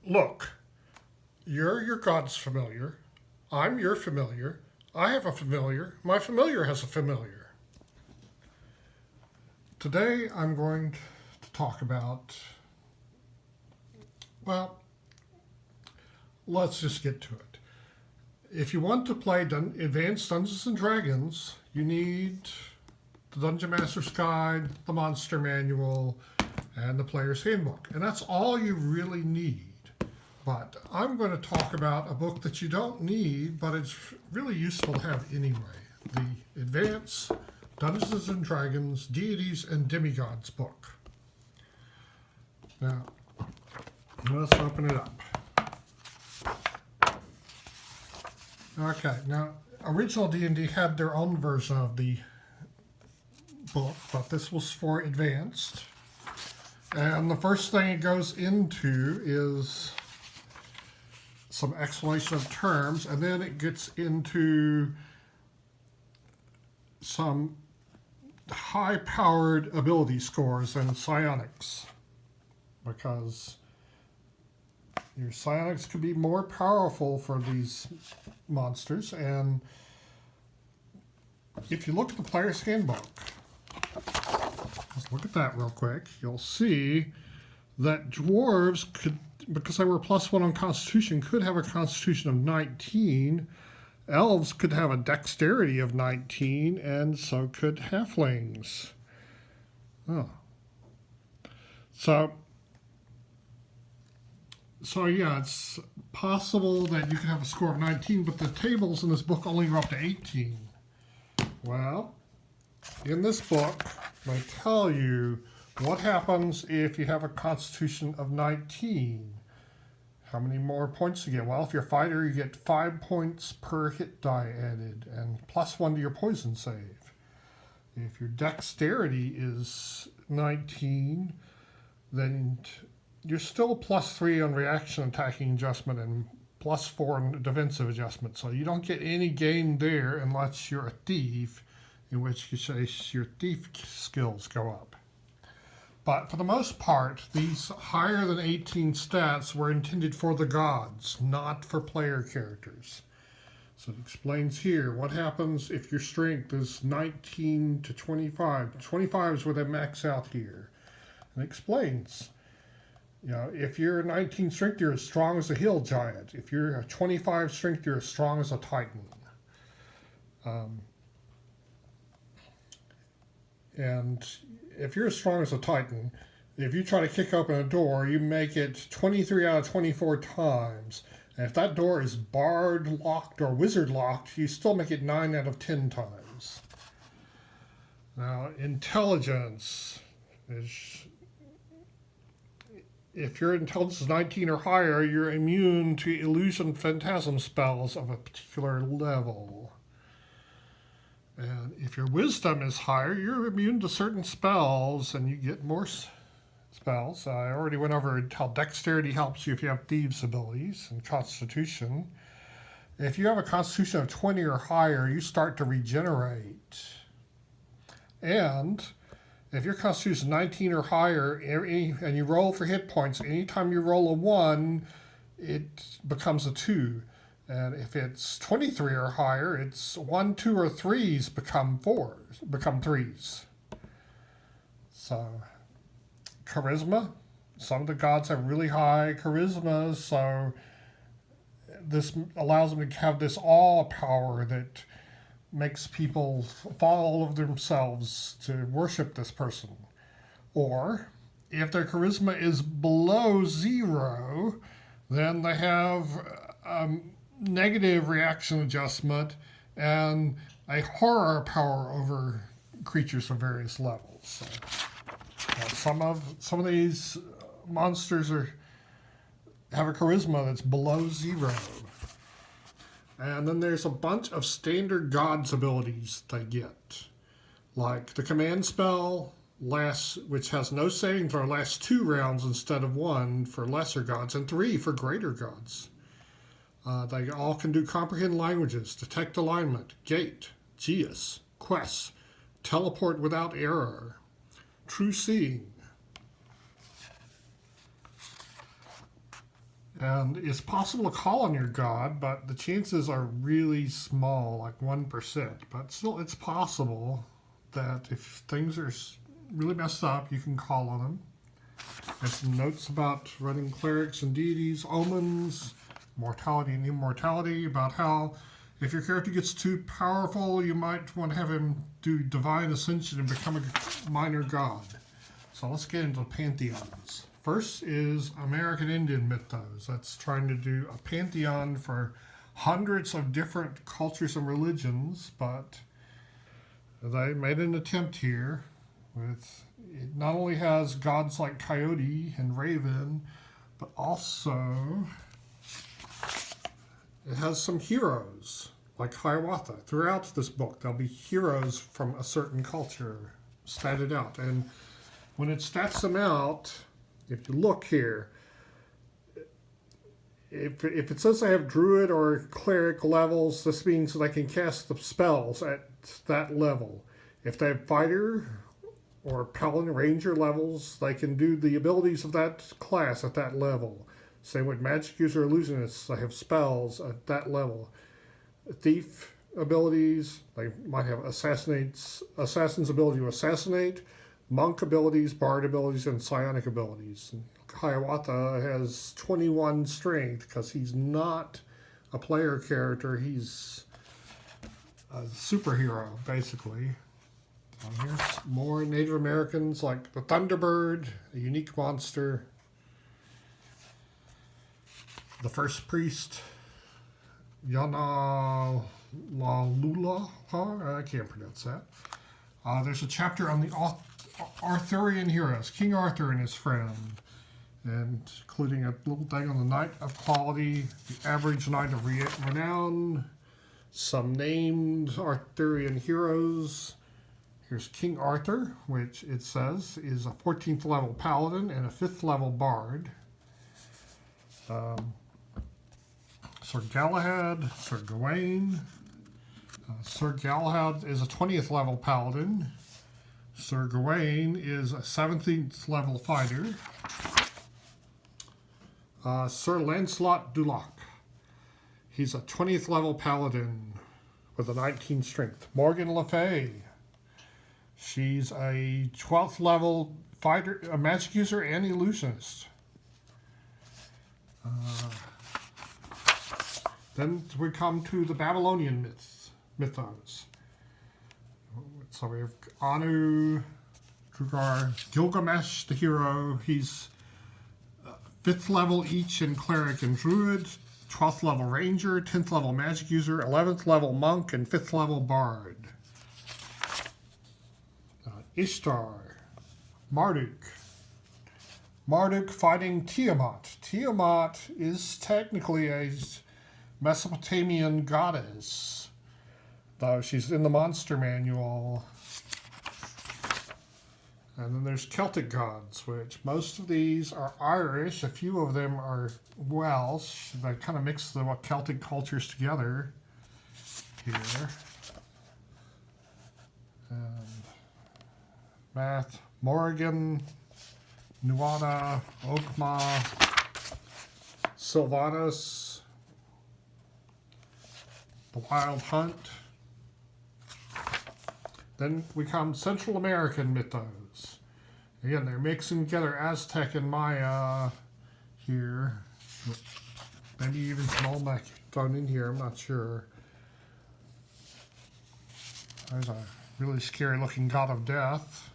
Look, you're your god's familiar. I'm your familiar. I have a familiar. My familiar has a familiar. Today I'm going to talk about, well, let's just get to it. If you want to play Advanced Dungeons and Dragons, you need the Dungeon Master's Guide, the Monster Manual, and the Player's Handbook. And that's all you really need. But I'm going to talk about a book that you don't need, but it's really useful to have anyway. The Advanced Dungeons and Dragons, Deities and Demigods book. Now, let's open it up. Okay, now, original D&D had their own version of the book, but this was for Advanced. And the first thing it goes into is some explanation of terms, and then it gets into some high-powered ability scores and psionics, because your psionics could be more powerful for these monsters. And if you look at the Player's Handbook, let's look at that real quick, you'll see that dwarves could, because they were +1 on Constitution, could have a Constitution of 19. Elves could have a Dexterity of 19, and so could halflings. Oh. So yeah, it's possible that you could have a score of 19, but the tables in this book only go up to 18. Well, in this book, they tell you what happens if you have a Constitution of 19. How many more points do you get? Well, if you're a fighter, you get 5 points per hit die added, and +1 to your poison save. If your dexterity is 19, then you're still +3 on reaction attacking adjustment and +4 on defensive adjustment. So you don't get any gain there unless you're a thief, in which case your thief skills go up. But for the most part, these higher than 18 stats were intended for the gods, not for player characters. So it explains here what happens if your strength is 19 to 25. 25 is where they max out here. And it explains, if you're a 19 strength, you're as strong as a hill giant. If you're a 25 strength, you're as strong as a titan. And if you're as strong as a titan, if you try to kick open a door, you make it 23 out of 24 times. And if that door is barred, locked, or wizard locked, you still make it 9 out of 10 times. Now, intelligence is, if your intelligence is 19 or higher, you're immune to illusion phantasm spells of a particular level. And if your wisdom is higher, you're immune to certain spells, and you get more spells. I already went over how dexterity helps you if you have thieves' abilities, and constitution. If you have a constitution of 20 or higher, you start to regenerate. And if your constitution is 19 or higher, and you roll for hit points, anytime you roll a 1, it becomes a 2. And if it's 23 or higher, it's 1, 2, or 3s become 3s. So, charisma. Some of the gods have really high charisma, so this allows them to have this awe power that makes people fall all over themselves to worship this person. Or, if their charisma is below 0, then they have negative reaction adjustment and a horror power over creatures of various levels. So, some of these monsters have a charisma that's below 0. And then there's a bunch of standard gods abilities they get, like the command spell which has no saving throw, lasts 2 rounds instead of 1 for lesser gods and 3 for greater gods. They all can do comprehend languages, detect alignment, gate, geas, quests, teleport without error, true seeing. And it's possible to call on your god, but the chances are really small, like 1%. But still, it's possible that if things are really messed up, you can call on them. There's some notes about running clerics and deities, omens, mortality and immortality, about how if your character gets too powerful, you might want to have him do divine ascension and become a minor god. So let's get into pantheons. First is American Indian mythos. That's trying to do a pantheon for hundreds of different cultures and religions, but they made an attempt here with, it not only has gods like Coyote and Raven, but also it has some heroes like Hiawatha. Throughout this book, there'll be heroes from a certain culture statted out. And when it stats them out, if you look here, if it says they have druid or cleric levels, this means they can cast the spells at that level. If they have fighter or paladin ranger levels, they can do the abilities of that class at that level. Same with magic user illusionists, they have spells at that level. Thief abilities, they might have assassin's ability to assassinate, monk abilities, bard abilities, and psionic abilities. And Hiawatha has 21 strength because he's not a player character, he's a superhero, basically. Here's more Native Americans like the Thunderbird, a unique monster. The first priest, Yana Lalula, I can't pronounce that. There's a chapter on the Arthurian heroes, King Arthur and his friend, and including a little thing on the Knight of Quality, the average Knight of Renown, some named Arthurian heroes. Here's King Arthur, which it says is a 14th level paladin and a 5th level bard. Sir Galahad, Sir Gawain. Sir Galahad is a 20th level paladin. Sir Gawain is a 17th level fighter. Sir Lancelot du Lac. He's a 20th level paladin with a 19 strength. Morgan Le Fay. She's a 12th level fighter, a magic user, and illusionist. Then we come to the Babylonian mythos. So we have Anu, Drugar, Gilgamesh, the hero. He's 5th level each in cleric and druid, 12th level ranger, 10th level magic user, 11th level monk, and 5th level bard. Ishtar, Marduk. Marduk fighting Tiamat. Tiamat is technically a Mesopotamian goddess, though she's in the monster manual. And then there's Celtic gods, which most of these are Irish. A few of them are Welsh. They kind of mix the Celtic cultures together here. And Math, Morrigan, Nuada, Ogma, Sylvanus, the Wild Hunt. Then we come Central American mythos. Again, they're mixing together Aztec and Maya here. Maybe even some Olmec thrown in here, I'm not sure. There's a really scary looking god of death.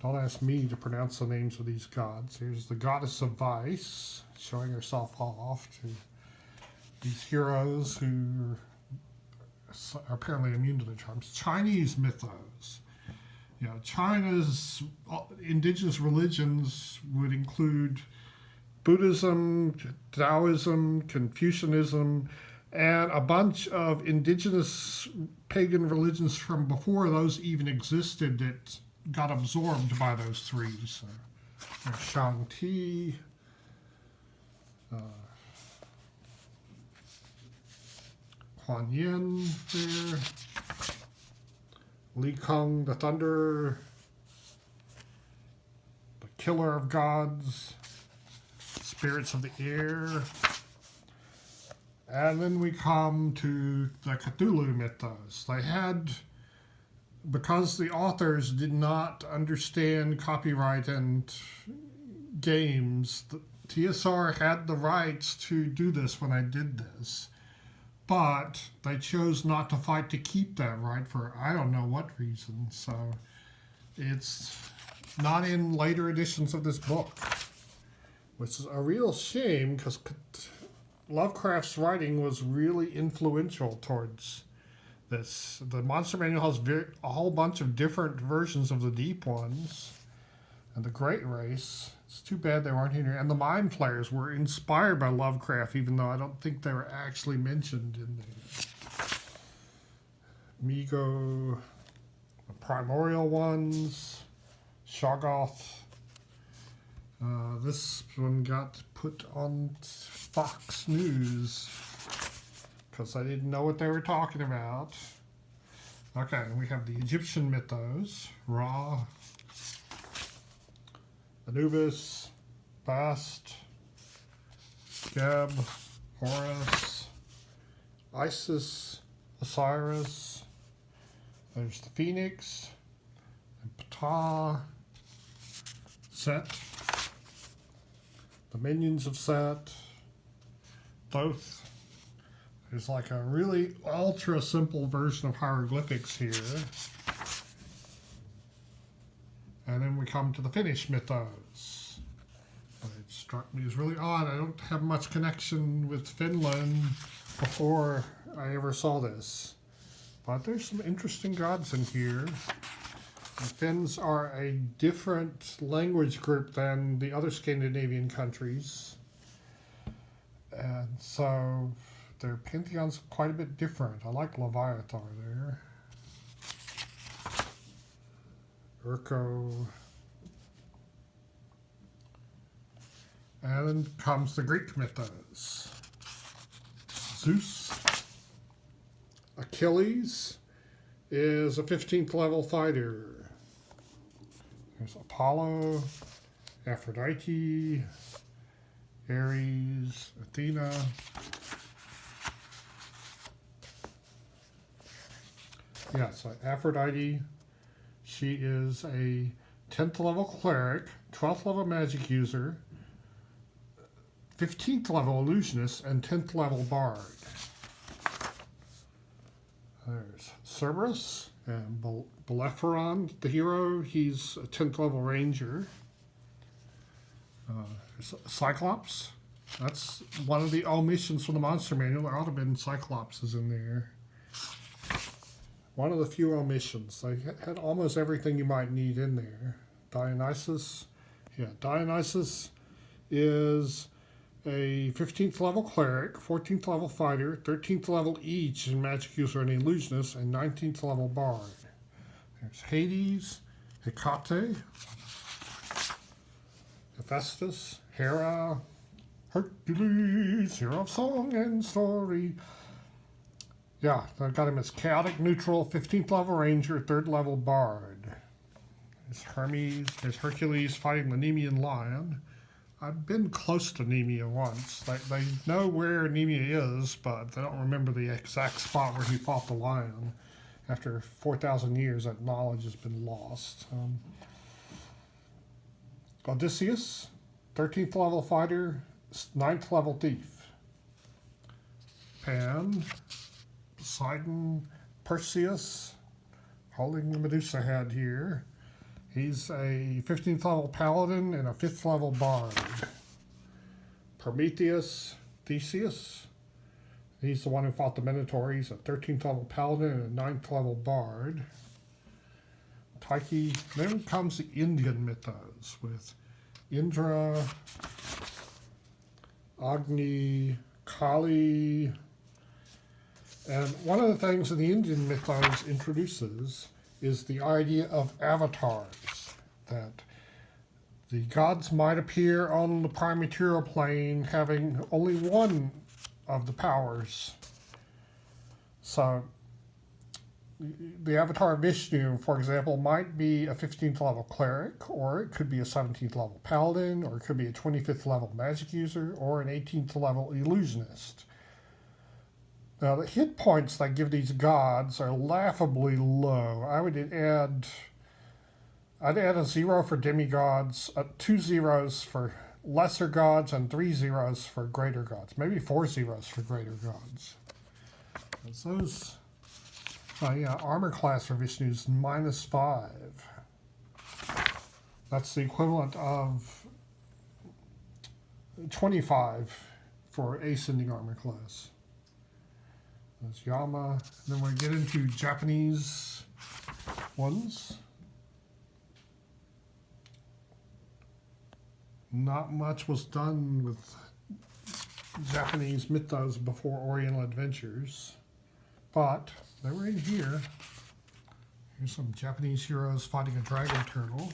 Don't ask me to pronounce the names of these gods. Here's the goddess of vice, showing herself off to these heroes who are apparently immune to the charms. Chinese mythos. You know, China's indigenous religions would include Buddhism, Taoism, Confucianism, and a bunch of indigenous pagan religions from before those even existed that got absorbed by those three. So there's Shang-Ti, Kuan Yin there, Li Kung the Thunder, the Killer of Gods, spirits of the air. And then we come to the Cthulhu mythos. They had, because the authors did not understand copyright and games, the TSR had the rights to do this when I did this. But they chose not to fight to keep that right for I don't know what reason. So it's not in later editions of this book, which is a real shame because Lovecraft's writing was really influential towards this. The Monster Manual has a whole bunch of different versions of the Deep Ones and the Great Race. It's too bad they weren't here. And the Mind Flayers were inspired by Lovecraft, even though I don't think they were actually mentioned in the Migo, the Primordial ones, Shoggoth. This one got put on Fox News because I didn't know what they were talking about. Okay, we have the Egyptian mythos, Ra, Anubis, Bast, Geb, Horus, Isis, Osiris. There's the Phoenix, and Ptah, Set, the minions of Set, Thoth. There's like a really ultra simple version of hieroglyphics here. And then we come to the Finnish mythos. It struck me as really odd. I don't have much connection with Finland before I ever saw this. But there's some interesting gods in here. The Finns are a different language group than the other Scandinavian countries. And so their pantheon's quite a bit different. I like Leviathar there. Urko. And then comes the Greek mythos. Zeus. Achilles is a 15th level fighter. There's Apollo, Aphrodite, Ares, Athena. Yeah, so Aphrodite, she is a 10th level cleric, 12th level magic user, 15th level illusionist, and 10th level bard. There's Cerberus and Bellerophon, the hero. He's a 10th level ranger. Cyclops. That's one of the omissions from the Monster Manual. There ought to have been Cyclopses in there. One of the few omissions. They had almost everything you might need in there. Dionysus. Yeah, Dionysus is a 15th level cleric, 14th level fighter, 13th level each in magic user and illusionist, and 19th level bard. There's Hades, Hecate, Hephaestus, Hera, Hercules, hero of song and story. Yeah, I got him as chaotic neutral, 15th level ranger, 3rd level bard. There's Hermes, there's Hercules fighting the Nemean lion. I've been close to Nemea once. They know where Nemea is, but they don't remember the exact spot where he fought the lion. After 4,000 years, that knowledge has been lost. Odysseus, 13th level fighter, 9th level thief. Pan, Poseidon, Perseus, holding the Medusa head here. He's a 15th level paladin and a 5th level bard. Prometheus, Theseus. He's the one who fought the Minotaur. He's a 13th level paladin and a 9th level bard. Tyche. Then comes the Indian mythos with Indra, Agni, Kali. And one of the things that the Indian mythos introduces is the idea of avatars, that the gods might appear on the prime material plane having only one of the powers. So the avatar of Vishnu, for example, might be a 15th level cleric, or it could be a 17th level paladin, or it could be a 25th level magic user, or an 18th level illusionist. Now, the hit points that give these gods are laughably low. I'd add a 0 for demigods, 2 zeros for lesser gods, and 3 zeros for greater gods. Maybe 4 zeros for greater gods. Those, armor class for Vishnu is -5. That's the equivalent of 25 for ascending armor class. That's Yama. Then we get into Japanese ones. Not much was done with Japanese mythos before Oriental Adventures, but they were in here. Here's some Japanese heroes fighting a dragon turtle.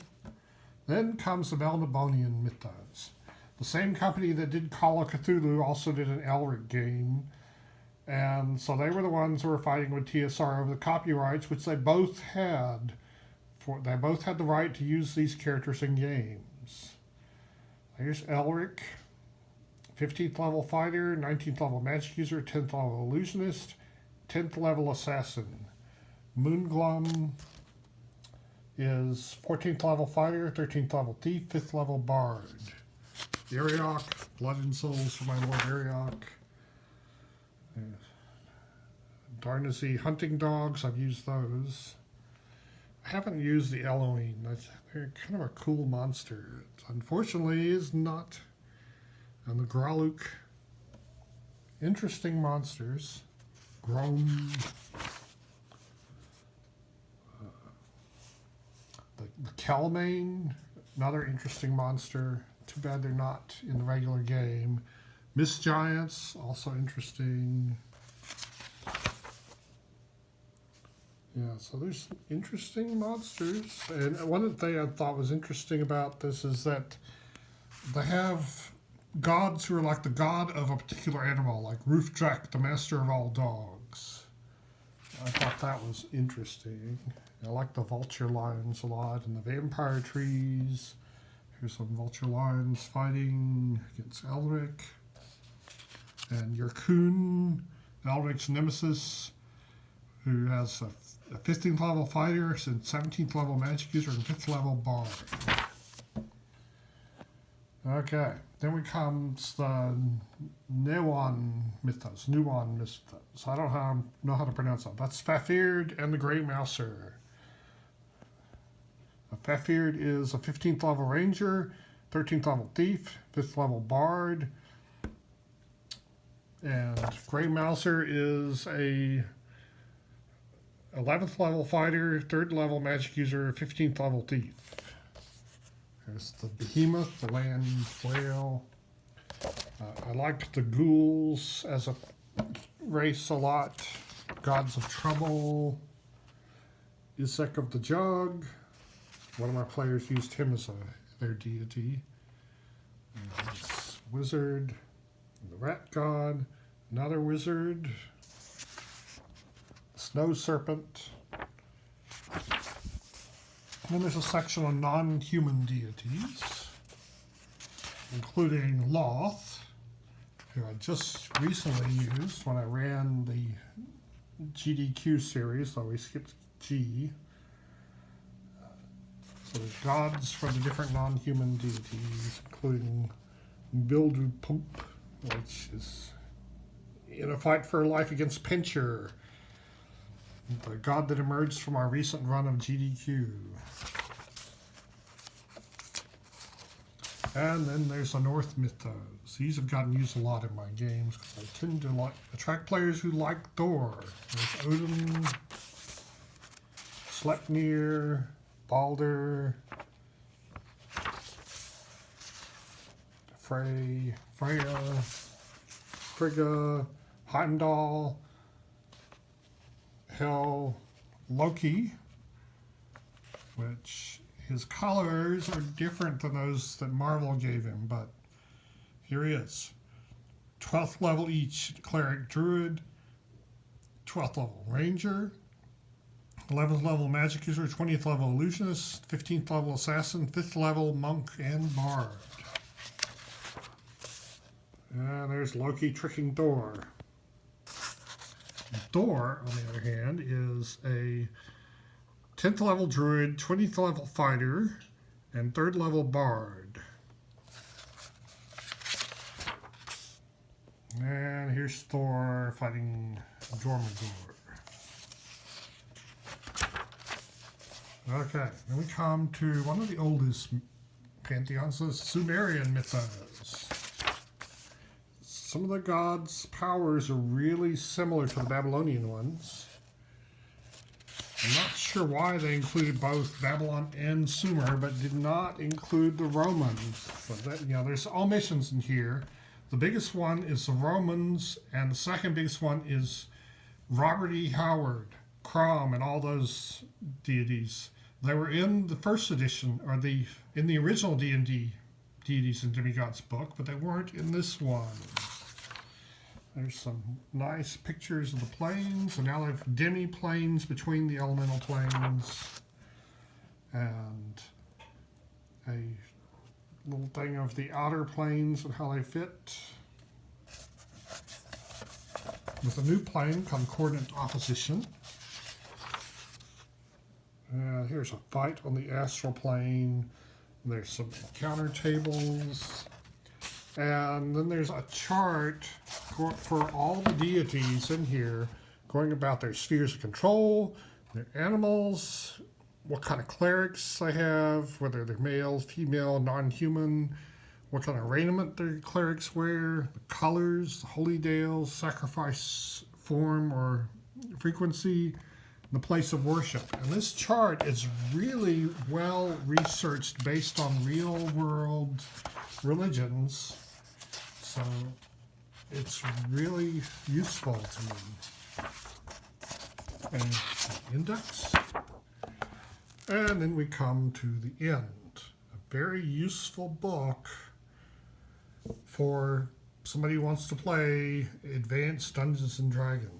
Then comes the Melnibonian mythos. The same company that did Call of Cthulhu also did an Elric game. And so they were the ones who were fighting with TSR over the copyrights, which they both had. They both had the right to use these characters in games. Here's Elric, 15th level fighter, 19th level magic user, 10th level illusionist, 10th level assassin. Moonglum is 14th level fighter, 13th level thief, 5th level bard. Ariok, blood and souls for my lord Ariok. Darnazy hunting dogs, I've used those. I haven't used the Elohim. They're kind of a cool monster. It unfortunately is not. And the Graluk, interesting monsters. Grom. The Kelmane, another interesting monster. Too bad they're not in the regular game. Mist Giants, also interesting. Yeah, so there's interesting monsters. And one thing I thought was interesting about this is that they have gods who are like the god of a particular animal, like Roofdrack, the master of all dogs. I thought that was interesting. I like the vulture lions a lot, and the vampire trees. Here's some vulture lions fighting against Elric. And Yurkun, Elric's nemesis, who has a 15th level fighter, 17th level magic user, and 5th level bard. Okay, then we comes the Nuon mythos. I don't know how to pronounce that. That's Fafhrd and the Grey Mouser. Fafhrd is a 15th level ranger, 13th level thief, 5th level bard, and Grey Mouser is a 11th level fighter, 3rd level magic user, 15th level thief. There's the Behemoth, the land whale. I like the ghouls as a race a lot. Gods of Trouble. Isek of the Jug. One of my players used him as their deity. Wizard. The Rat God. Another wizard. Snow Serpent. And then there's a section on non-human deities, including Loth, who I just recently used when I ran the GDQ series, though we skipped G. So there's gods for the different non-human deities, including Bildupump, which is in a fight for life against Pincher, the god that emerged from our recent run of GDQ. And then there's the North mythos. These have gotten used a lot in my games because I tend to attract players who like Thor. There's Odin, Sleipnir, Balder, Freya, Frigga, Heimdall, Hel, Loki, which his colors are different than those that Marvel gave him, but here he is. 12th level each, cleric druid, 12th level ranger, 11th level magic user, 20th level illusionist, 15th level assassin, 5th level monk and bard. And there's Loki tricking Thor. Thor, on the other hand, is a 10th level druid, 20th level fighter, and 3rd level bard. And here's Thor fighting Jormungandr. Okay, then we come to one of the oldest pantheons, the Sumerian mythos. Some of the gods' powers are really similar to the Babylonian ones. I'm not sure why they included both Babylon and Sumer, but did not include the Romans. But that, you know, there's omissions in here. The biggest one is the Romans, and the second biggest one is Robert E. Howard, Crom, and all those deities. They were in the first edition, or in the original D&D Deities and Demigods book, but they weren't in this one. There's some nice pictures of the planes, and now they have demi-planes between the elemental planes, and a little thing of the outer planes and how they fit. With a new plane come coordinate opposition. Here's a fight on the astral plane. There's some counter tables. And then there's a chart for all the deities in here, going about their spheres of control, their animals, what kind of clerics they have, whether they're male, female, non-human, what kind of raiment their clerics wear, the colors, the holy dales, sacrifice form or frequency, the place of worship. And this chart is really well researched based on real world religions. So it's really useful to me. And the index. And then we come to the end. A very useful book for somebody who wants to play Advanced Dungeons and Dragons.